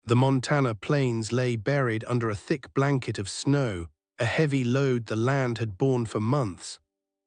The Montana plains lay buried under a thick blanket of snow, a heavy load the land had borne for months.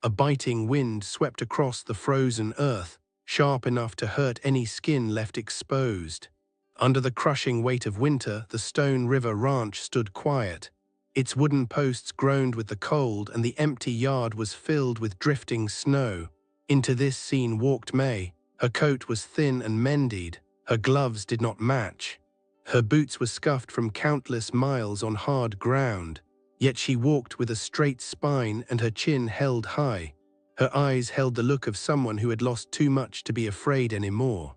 A biting wind swept across the frozen earth, sharp enough to hurt any skin left exposed. Under the crushing weight of winter, the Stone River Ranch stood quiet. Its wooden posts groaned with the cold, and the empty yard was filled with drifting snow. Into this scene walked May. Her coat was thin and mended. Her gloves did not match. Her boots were scuffed from countless miles on hard ground. Yet she walked with a straight spine and her chin held high. Her eyes held the look of someone who had lost too much to be afraid anymore.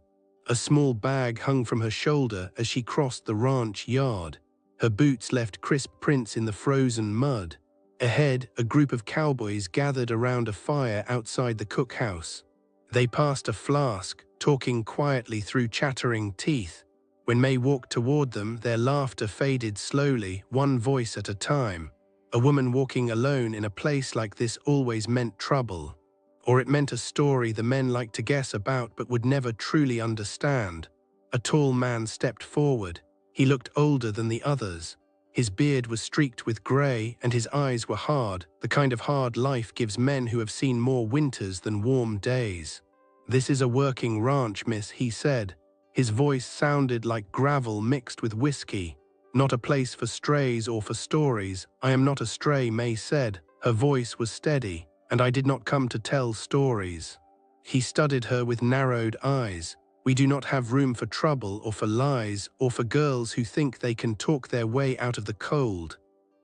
A small bag hung from her shoulder as she crossed the ranch yard. Her boots left crisp prints in the frozen mud. Ahead, a group of cowboys gathered around a fire outside the cookhouse. They passed a flask, talking quietly through chattering teeth. When May walked toward them, their laughter faded slowly, one voice at a time. A woman walking alone in a place like this always meant trouble. Or it meant a story the men liked to guess about but would never truly understand. A tall man stepped forward. He looked older than the others. His beard was streaked with grey and his eyes were hard, the kind of hard life gives men who have seen more winters than warm days. "This is a working ranch, miss," he said. His voice sounded like gravel mixed with whiskey. "Not a place for strays or for stories." "I am not a stray," May said. Her voice was steady. "And I did not come to tell stories." He studied her with narrowed eyes. "We do not have room for trouble or for lies or for girls who think they can talk their way out of the cold."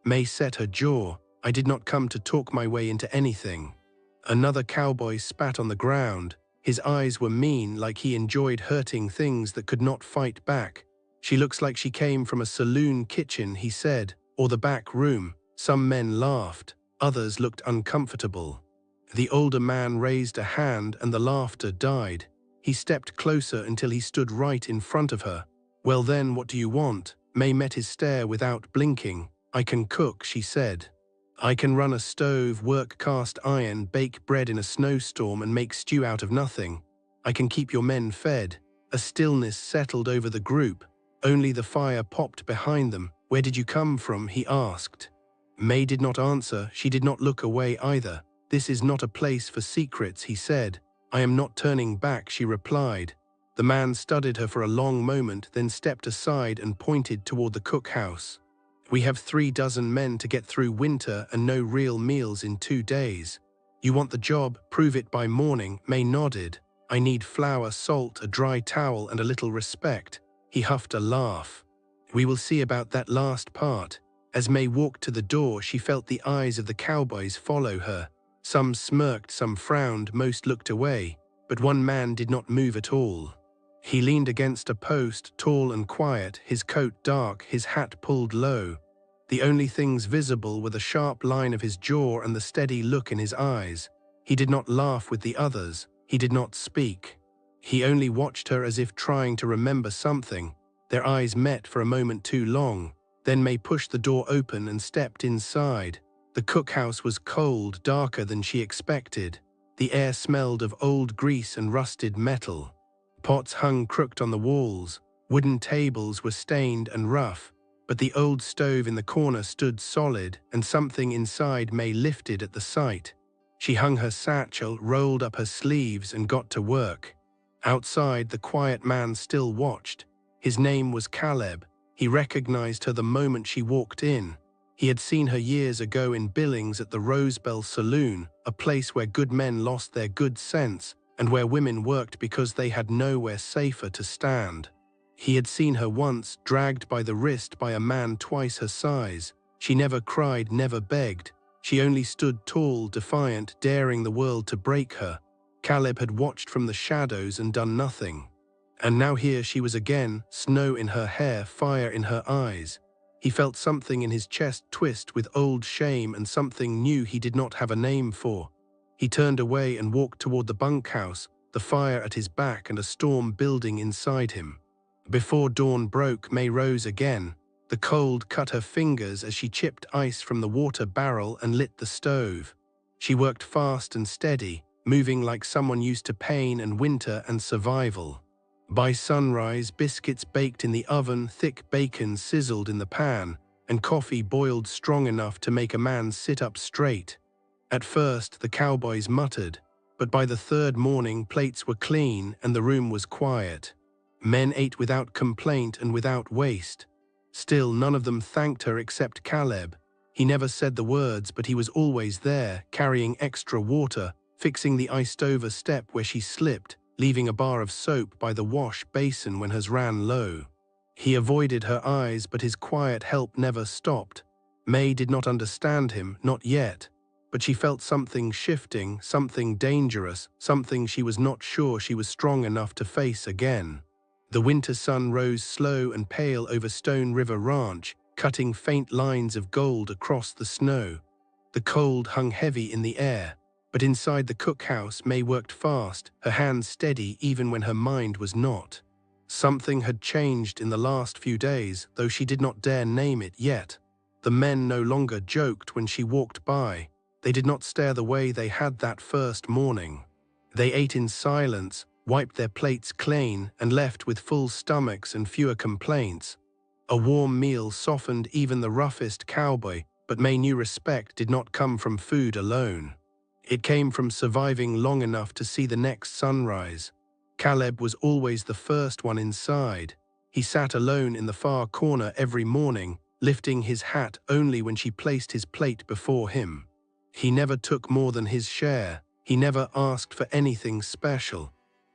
May set her jaw. "I did not come to talk my way into anything." Another cowboy spat on the ground. His eyes were mean, like he enjoyed hurting things that could not fight back. "She looks like she came from a saloon kitchen," he said, "or the back room." Some men laughed. Others looked uncomfortable. The older man raised a hand and the laughter died. He stepped closer until he stood right in front of her. "Well then, what do you want?" May met his stare without blinking. "I can cook," she said. "I can run a stove, work cast iron, bake bread in a snowstorm and make stew out of nothing. I can keep your men fed." A stillness settled over the group. Only the fire popped behind them. "Where did you come from?" he asked. May did not answer. She did not look away either. "This is not a place for secrets," he said. "I am not turning back," she replied. The man studied her for a long moment, then stepped aside and pointed toward the cookhouse. "We have 36 men to get through winter and no real meals in 2 days. You want the job? Prove it by morning." May nodded. "I need flour, salt, a dry towel, and a little respect." He huffed a laugh. "We will see about that last part." As May walked to the door, she felt the eyes of the cowboys follow her. Some smirked, some frowned, most looked away, but one man did not move at all. He leaned against a post, tall and quiet, his coat dark, his hat pulled low. The only things visible were the sharp line of his jaw and the steady look in his eyes. He did not laugh with the others. He did not speak. He only watched her as if trying to remember something. Their eyes met for a moment too long. Then May pushed the door open and stepped inside. The cookhouse was cold, darker than she expected. The air smelled of old grease and rusted metal. Pots hung crooked on the walls. Wooden tables were stained and rough. But the old stove in the corner stood solid, and something inside May lifted at the sight. She hung her satchel, rolled up her sleeves, and got to work. Outside, the quiet man still watched. His name was Caleb. He recognized her the moment she walked in. He had seen her years ago in Billings at the Rosebell Saloon, a place where good men lost their good sense, and where women worked because they had nowhere safer to stand. He had seen her once, dragged by the wrist by a man twice her size. She never cried, never begged. She only stood tall, defiant, daring the world to break her. Caleb had watched from the shadows and done nothing. And now here she was again, snow in her hair, fire in her eyes. He felt something in his chest twist with old shame and something new he did not have a name for. He turned away and walked toward the bunkhouse, the fire at his back and a storm building inside him. Before dawn broke, May rose again. The cold cut her fingers as she chipped ice from the water barrel and lit the stove. She worked fast and steady, moving like someone used to pain and winter and survival. By sunrise, biscuits baked in the oven, thick bacon sizzled in the pan, and coffee boiled strong enough to make a man sit up straight. At first, the cowboys muttered, but by the third morning, plates were clean and the room was quiet. Men ate without complaint and without waste. Still, none of them thanked her except Caleb. He never said the words, but he was always there, carrying extra water, fixing the iced-over step where she slipped, leaving a bar of soap by the wash basin when hers ran low. He avoided her eyes, but his quiet help never stopped. May did not understand him, not yet, but she felt something shifting, something dangerous, something she was not sure she was strong enough to face again. The winter sun rose slow and pale over Stone River Ranch, cutting faint lines of gold across the snow. The cold hung heavy in the air, but inside the cookhouse May worked fast, her hands steady even when her mind was not. Something had changed in the last few days, though she did not dare name it yet. The men no longer joked when she walked by. They did not stare the way they had that first morning. They ate in silence, wiped their plates clean, and left with full stomachs and fewer complaints. A warm meal softened even the roughest cowboy, but May knew respect did not come from food alone. It came from surviving long enough to see the next sunrise. Caleb was always the first one inside. He sat alone in the far corner every morning, lifting his hat only when she placed his plate before him. He never took more than his share. He never asked for anything special.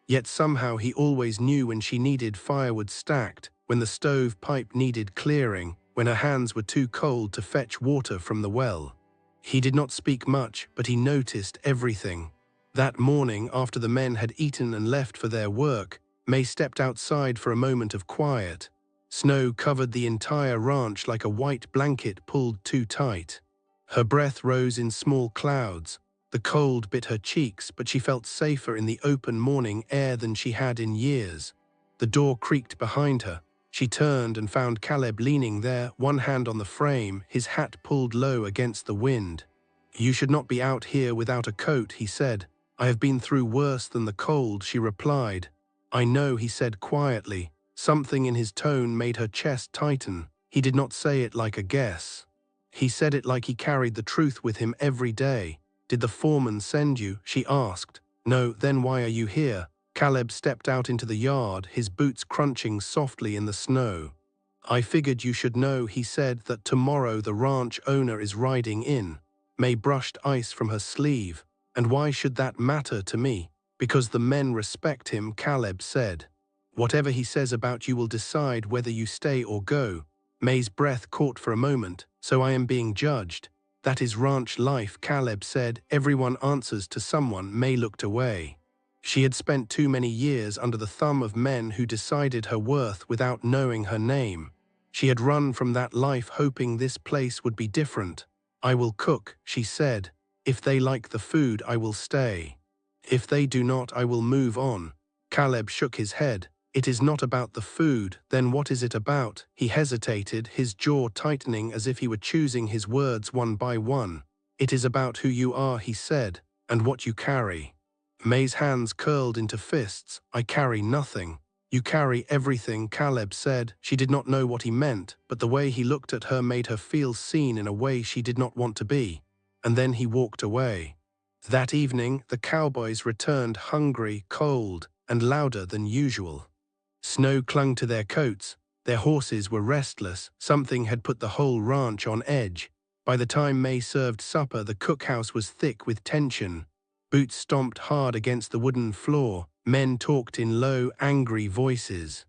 Yet somehow he always knew when she needed firewood stacked, when the stove pipe needed clearing, when her hands were too cold to fetch water from the well. He did not speak much, but he noticed everything. That morning, after the men had eaten and left for their work, May stepped outside for a moment of quiet. Snow covered the entire ranch like a white blanket pulled too tight. Her breath rose in small clouds. The cold bit her cheeks, but she felt safer in the open morning air than she had in years. The door creaked behind her. She turned and found Caleb leaning there, one hand on the frame, his hat pulled low against the wind. "You should not be out here without a coat," he said. "I have been through worse than the cold," she replied. "I know," he said quietly. Something in his tone made her chest tighten. He did not say it like a guess. He said it like he carried the truth with him every day. "Did the foreman send you?" she asked. "No, then why are you here?" Caleb stepped out into the yard, his boots crunching softly in the snow. "I figured you should know," he said, "that tomorrow the ranch owner is riding in." May brushed ice from her sleeve. "And why should that matter to me?" "Because the men respect him," Caleb said. "Whatever he says about you will decide whether you stay or go." May's breath caught for a moment. "So I am being judged." "That is ranch life," Caleb said. "Everyone answers to someone." May looked away. She had spent too many years under the thumb of men who decided her worth without knowing her name. She had run from that life hoping this place would be different. "I will cook," she said. "If they like the food, I will stay. If they do not, I will move on." Caleb shook his head. "It is not about the food. Then what is it about?" He hesitated, his jaw tightening as if he were choosing his words one by one. "It is about who you are," he said, "and what you carry." May's hands curled into fists. "I carry nothing." "You carry everything," Caleb said. She did not know what he meant, but the way he looked at her made her feel seen in a way she did not want to be. And then he walked away. That evening, the cowboys returned hungry, cold, and louder than usual. Snow clung to their coats. Their horses were restless. Something had put the whole ranch on edge. By the time May served supper, the cookhouse was thick with tension. Boots stomped hard against the wooden floor. Men talked in low, angry voices.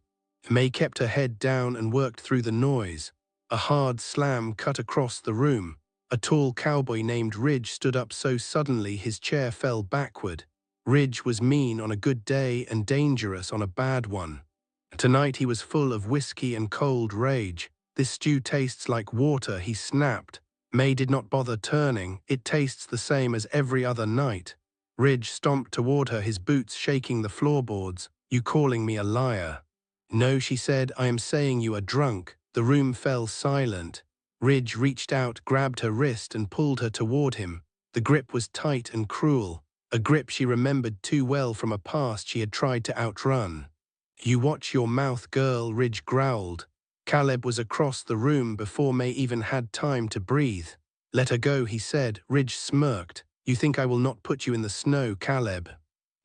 May kept her head down and worked through the noise. A hard slam cut across the room. A tall cowboy named Ridge stood up so suddenly his chair fell backward. Ridge was mean on a good day and dangerous on a bad one. Tonight he was full of whiskey and cold rage. "This stew tastes like water," he snapped. May did not bother turning. "It tastes the same as every other night." Ridge stomped toward her, his boots shaking the floorboards. "You calling me a liar?" "No," she said, "I am saying you are drunk." The room fell silent. Ridge reached out, grabbed her wrist and pulled her toward him. The grip was tight and cruel, a grip she remembered too well from a past she had tried to outrun. You watch your mouth, girl, Ridge growled. Caleb was across the room before May even had time to breathe. Let her go, he said. Ridge smirked. You think I will not put you in the snow, Caleb?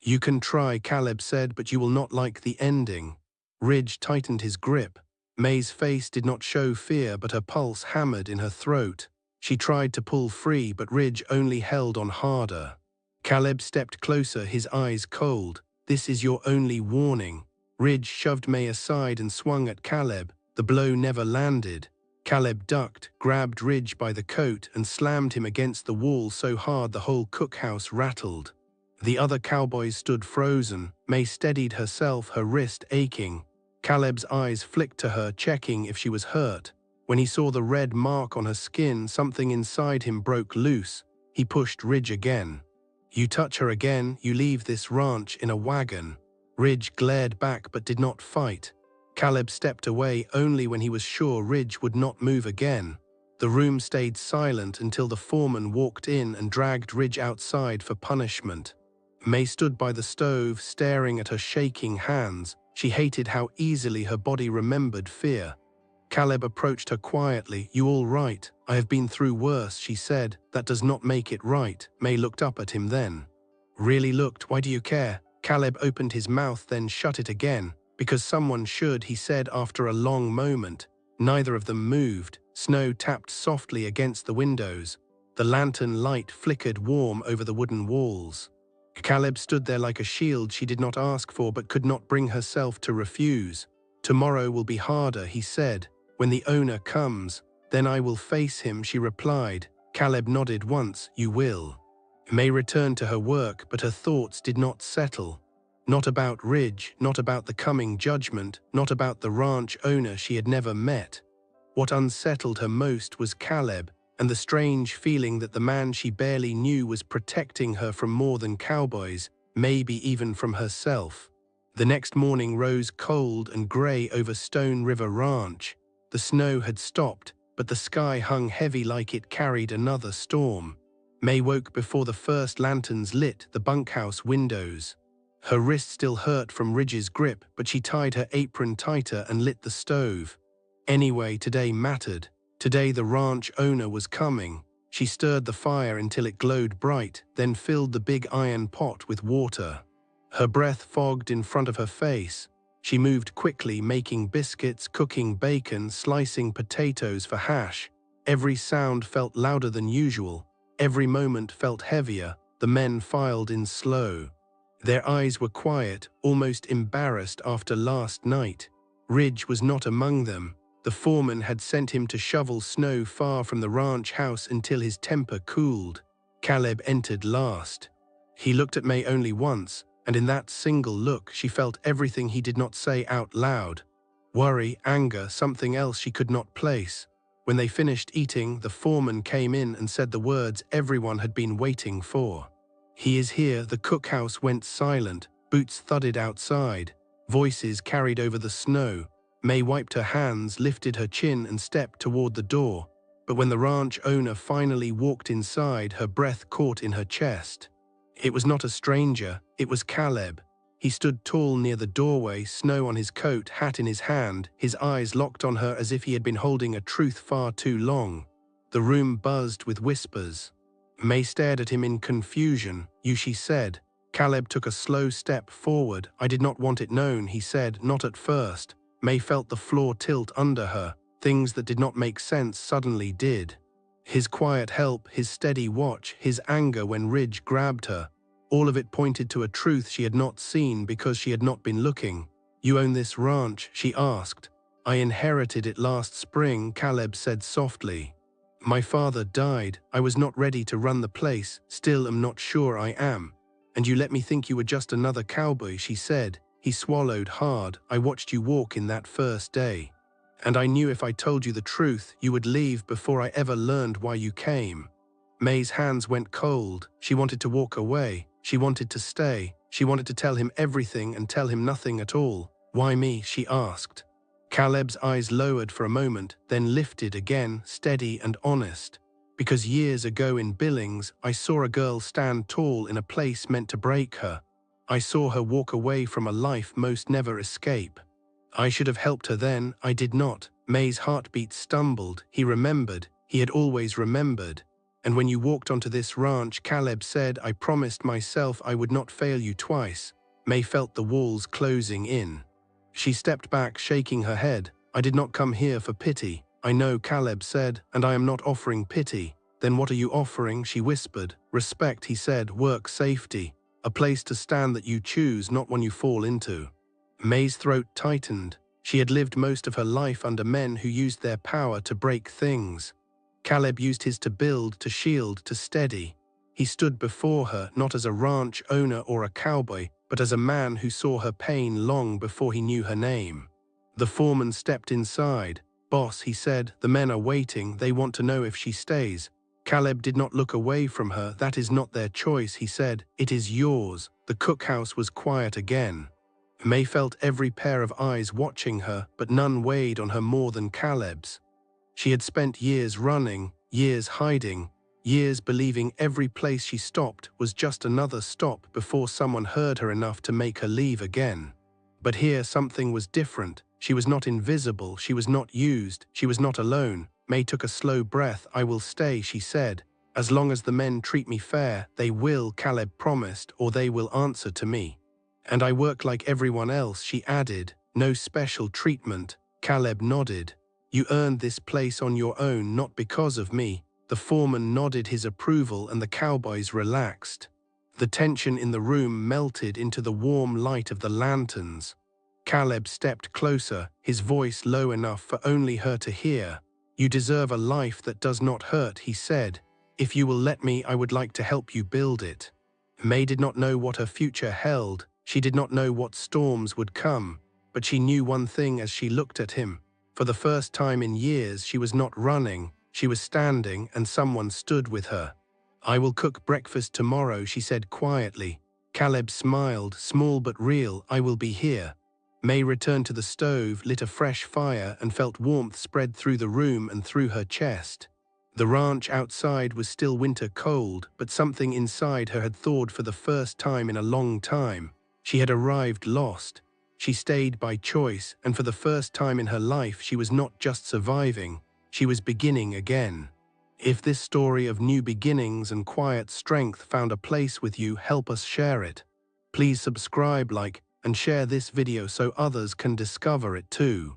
You can try, Caleb said, but you will not like the ending. Ridge tightened his grip. May's face did not show fear, but her pulse hammered in her throat. She tried to pull free, but Ridge only held on harder. Caleb stepped closer, his eyes cold. This is your only warning. Ridge shoved May aside and swung at Caleb. The blow never landed. Caleb ducked, grabbed Ridge by the coat, and slammed him against the wall so hard the whole cookhouse rattled. The other cowboys stood frozen. May steadied herself, her wrist aching. Caleb's eyes flicked to her, checking if she was hurt. When he saw the red mark on her skin, something inside him broke loose. He pushed Ridge again. You touch her again, you leave this ranch in a wagon. Ridge glared back but did not fight. Caleb stepped away only when he was sure Ridge would not move again. The room stayed silent until the foreman walked in and dragged Ridge outside for punishment. May stood by the stove, staring at her shaking hands. She hated how easily her body remembered fear. Caleb approached her quietly. You all right? I have been through worse, she said. That does not make it right. May looked up at him then. Really looked. Why do you care? Caleb opened his mouth, then shut it again. Because someone should, he said after a long moment. Neither of them moved. Snow tapped softly against the windows. The lantern light flickered warm over the wooden walls. Caleb stood there like a shield she did not ask for but could not bring herself to refuse. Tomorrow will be harder, he said. When the owner comes, then I will face him, she replied. Caleb nodded once. You will. May returned to her work, but her thoughts did not settle. Not about Ridge, not about the coming judgment, not about the ranch owner she had never met. What unsettled her most was Caleb, and the strange feeling that the man she barely knew was protecting her from more than cowboys, maybe even from herself. The next morning rose cold and grey over Stone River Ranch. The snow had stopped, but the sky hung heavy like it carried another storm. May woke before the first lanterns lit the bunkhouse windows. Her wrist still hurt from Ridge's grip, but she tied her apron tighter and lit the stove. Anyway, today mattered. Today the ranch owner was coming. She stirred the fire until it glowed bright, then filled the big iron pot with water. Her breath fogged in front of her face. She moved quickly, making biscuits, cooking bacon, slicing potatoes for hash. Every sound felt louder than usual. Every moment felt heavier. The men filed in slow. Their eyes were quiet, almost embarrassed after last night. Ridge was not among them. The foreman had sent him to shovel snow far from the ranch house until his temper cooled. Caleb entered last. He looked at May only once, and in that single look she felt everything he did not say out loud. Worry, anger, something else she could not place. When they finished eating, the foreman came in and said the words everyone had been waiting for. He is here. The cookhouse went silent. Boots thudded outside. Voices carried over the snow. May wiped her hands, lifted her chin and stepped toward the door. But when the ranch owner finally walked inside, her breath caught in her chest. It was not a stranger, it was Caleb. He stood tall near the doorway, snow on his coat, hat in his hand, his eyes locked on her as if he had been holding a truth far too long. The room buzzed with whispers. May stared at him in confusion. You, she said. Caleb took a slow step forward. I did not want it known, he said, not at first. May felt the floor tilt under her. Things that did not make sense suddenly did. His quiet help, his steady watch, his anger when Ridge grabbed her. All of it pointed to a truth she had not seen because she had not been looking. You own this ranch? She asked. I inherited it last spring, Caleb said softly. My father died. I was not ready to run the place, still am not sure I am. And you let me think you were just another cowboy, she said. He swallowed hard. I watched you walk in that first day. And I knew if I told you the truth, you would leave before I ever learned why you came. May's hands went cold. She wanted to walk away. She wanted to stay. She wanted to tell him everything and tell him nothing at all. Why me? She asked. Caleb's eyes lowered for a moment, then lifted again, steady and honest. Because years ago in Billings, I saw a girl stand tall in a place meant to break her. I saw her walk away from a life most never escape. I should have helped her then, I did not. May's heartbeat stumbled. He remembered. He had always remembered. And when you walked onto this ranch, Caleb said, I promised myself I would not fail you twice. May felt the walls closing in. She stepped back, shaking her head. I did not come here for pity. I know, Caleb said, and I am not offering pity. Then what are you offering? She whispered. Respect, he said, work, safety. A place to stand that you choose, not one you fall into. May's throat tightened. She had lived most of her life under men who used their power to break things. Caleb used his to build, to shield, to steady. He stood before her, not as a ranch owner or a cowboy, but as a man who saw her pain long before he knew her name. The foreman stepped inside. Boss, he said, the men are waiting. They want to know if she stays. Caleb did not look away from her. That is not their choice, he said. It is yours. The cookhouse was quiet again. May felt every pair of eyes watching her, but none weighed on her more than Caleb's. She had spent years running, years hiding, years believing every place she stopped was just another stop before someone heard her enough to make her leave again. But here something was different. She was not invisible, she was not used, she was not alone. May took a slow breath. I will stay, she said. As long as the men treat me fair, they will, Caleb promised, or they will answer to me. And I work like everyone else, she added. No special treatment. Caleb nodded. You earned this place on your own, not because of me. The foreman nodded his approval and the cowboys relaxed. The tension in the room melted into the warm light of the lanterns. Caleb stepped closer, his voice low enough for only her to hear. You deserve a life that does not hurt, he said. If you will let me, I would like to help you build it. May did not know what her future held. She did not know what storms would come. But she knew one thing as she looked at him. For the first time in years, she was not running. She was standing, and someone stood with her. I will cook breakfast tomorrow, she said quietly. Caleb smiled, small but real. I will be here. May returned to the stove, lit a fresh fire, and felt warmth spread through the room and through her chest. The ranch outside was still winter cold, but something inside her had thawed for the first time in a long time. She had arrived lost. She stayed by choice, and for the first time in her life she was not just surviving, she was beginning again. If this story of new beginnings and quiet strength found a place with you, help us share it. Please subscribe, like, and share this video so others can discover it too.